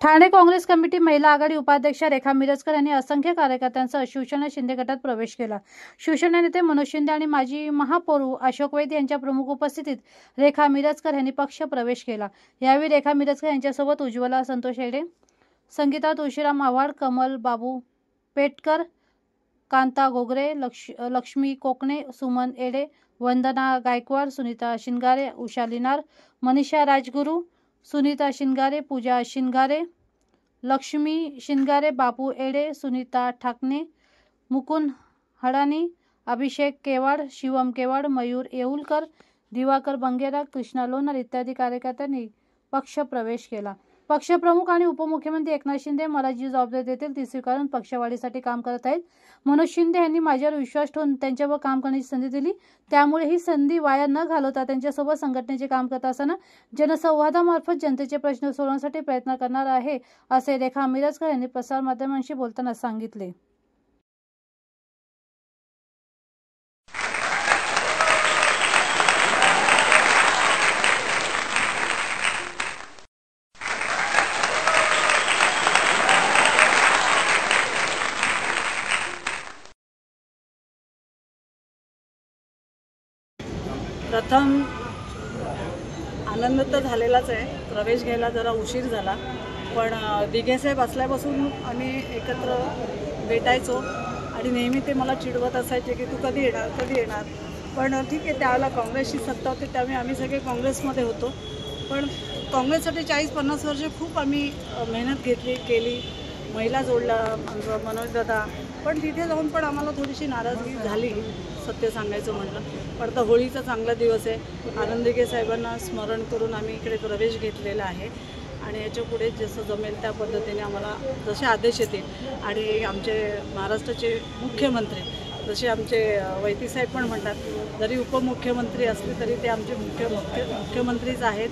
Thane Congress committee महिला आघाडी उपाध्यक्षा रेखा मिरजकर यांनी असंख्य कार्यकर्त्यांसह शिवसेना शिंदे गटात प्रवेश केला। शिवसेना नेते मनोज शिंदे आणि माजी महापौर अशोक वैद्य यांच्या प्रमुख उपस्थितीत रेखा मिरजकर यांनी पक्ष प्रवेश केला। यावेळी रेखा मिरजकर यांच्यासोबत उज्ज्वला संतोष येडे, संगीता तुळशीराम आव्हाड, कमल बाबू पेटकर, कांता गोगरे, लक्ष्मी कोकणे, सुमन येडे, वंदना गायकवाड, सुनीता शिंगारे, उषा लिनार, मनीषा राजगुरू, सुनीता शिंगारे, पूजा शिंगारे, लक्ष्मी शिंगारे, बापू येडे, सुनीता ठाकणे, मुकुंद हडानी, अभिषेक केवाड, शिवम केवाड, मयूर येऊलकर, दिवाकर बंगेरा, कृष्णा लोणार इत्यादी कार्यकर्त्यांनी पक्ष प्रवेश केला। पक्षप्रमुख आणि उपमुख्यमंत्री एकनाथ शिंदे मला जी जबाबदारी देतील ती स्वीकारून पक्षवाढीसाठी काम करत आहेत। मनोज शिंदे यांनी माझ्यावर विश्वास ठेवून त्यांच्यावर काम करण्याची संधी दिली, त्यामुळे ही संधी वाया न घालवता त्यांच्यासोबत संघटनेचे काम करत असताना जनसंवादामार्फत जनतेचे प्रश्न सोडवण्यासाठी प्रयत्न करणार आहे, असे रेखा मिरजकर यांनी प्रसारमाध्यमांशी बोलताना सांगितले। प्रथम आनंद तर झालेलाच आहे। प्रवेश घ्यायला जरा उशीर झाला, पण दिघेसाहेब असल्यापासून आम्ही एकत्र भेटायचो आणि नेहमी ते मला चिडवत असायचे की तू कधी येणार। पण ठीक आहे, त्यावेळेला काँग्रेसची सत्ता होती, त्यामुळे आम्ही सगळे काँग्रेसमध्ये होतो। पण काँग्रेससाठी 40-50 वर्ष खूप आम्ही मेहनत केली, महिला जोडला मनोज दादा, पण तिथे जाऊन पण आम्हाला थोडीशी नाराजगी झाली, सत्य सांगायचं म्हटलं। पण आता होळीचा चांगला दिवस आहे, आनंदगे साहेबांना स्मरण करून आम्ही इकडे प्रवेश घेतलेला आहे आणि याच्या पुढे जसं जमेल त्या पद्धतीने आम्हाला जसे आदेश येतील आणि आमचे महाराष्ट्राचे मुख्यमंत्री जसे आमचे वैती साहेब पण म्हणतात, जरी उपमुख्यमंत्री असले तरी ते आमचे मुख्यमंत्रीच आहेत,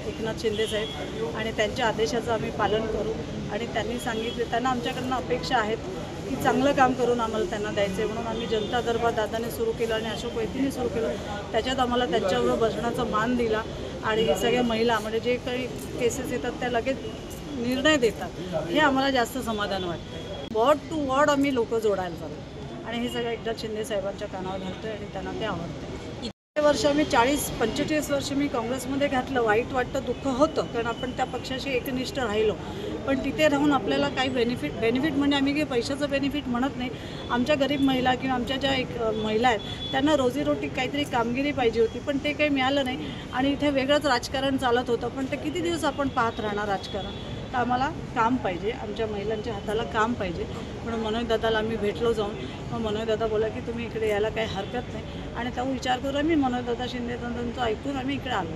एकनाथ शिंदे साहेब, आणि त्यांच्या आदेशाचं आम्ही पालन करू। आणि त्यांनी सांगितले, त्यांना आमच्याकडनं अपेक्षा आहेत की चांगलं काम करून आम्हाला त्यांना द्यायचं आहे, म्हणून आम्ही जनता दरबार दादाने सुरू केलं आणि अशोक वैतीने सुरू केलं। त्याच्यात आम्हाला त्यांच्याबरोबर बसण्याचा मान दिला आणि सगळ्या महिला म्हणजे जे काही केसेस येतात त्या लगेच निर्णय देतात, हे आम्हाला जास्त समाधान वाटतं। वॉर्ड टू वॉर्ड आम्ही लोक जोडायला चालू आणि हे सगळं एकनाथ शिंदे साहेबांच्या कानावर घालतोय आणि त्यांना ते आवडतं। इतके वर्ष मी 40-45 वर्ष मी काँग्रेसमध्ये घातलं, वाईट वाटतं, दुःख होतं, कारण आपण त्या पक्षाशी एकनिष्ठ राहिलो। पण तिथे राहून आपल्याला काही बेनिफिट म्हणजे आम्ही काही पैशाचं बेनिफिट म्हणत नाही, आमच्या गरीब महिला किंवा आमच्या ज्या एक महिला आहेत त्यांना रोजीरोटी काहीतरी कामगिरी पाहिजे होती, पण ते काही मिळालं नाही आणि इथे वेगळंच राजकारण चालत होतं। पण ते किती दिवस आपण पाहत राहणार राजकारण, तर आम्हाला काम पाहिजे, आमच्या महिलांच्या हाताला काम पाहिजे। म्हणून मनोज दादाला आम्ही भेटलो जाऊन, मग मनोज दादा बोला की तुम्ही इकडे यायला काही हरकत नाही आणि तो विचार करून आम्ही मनोज दादा शिंदे दादांचं ऐकून आम्ही इकडे आलो।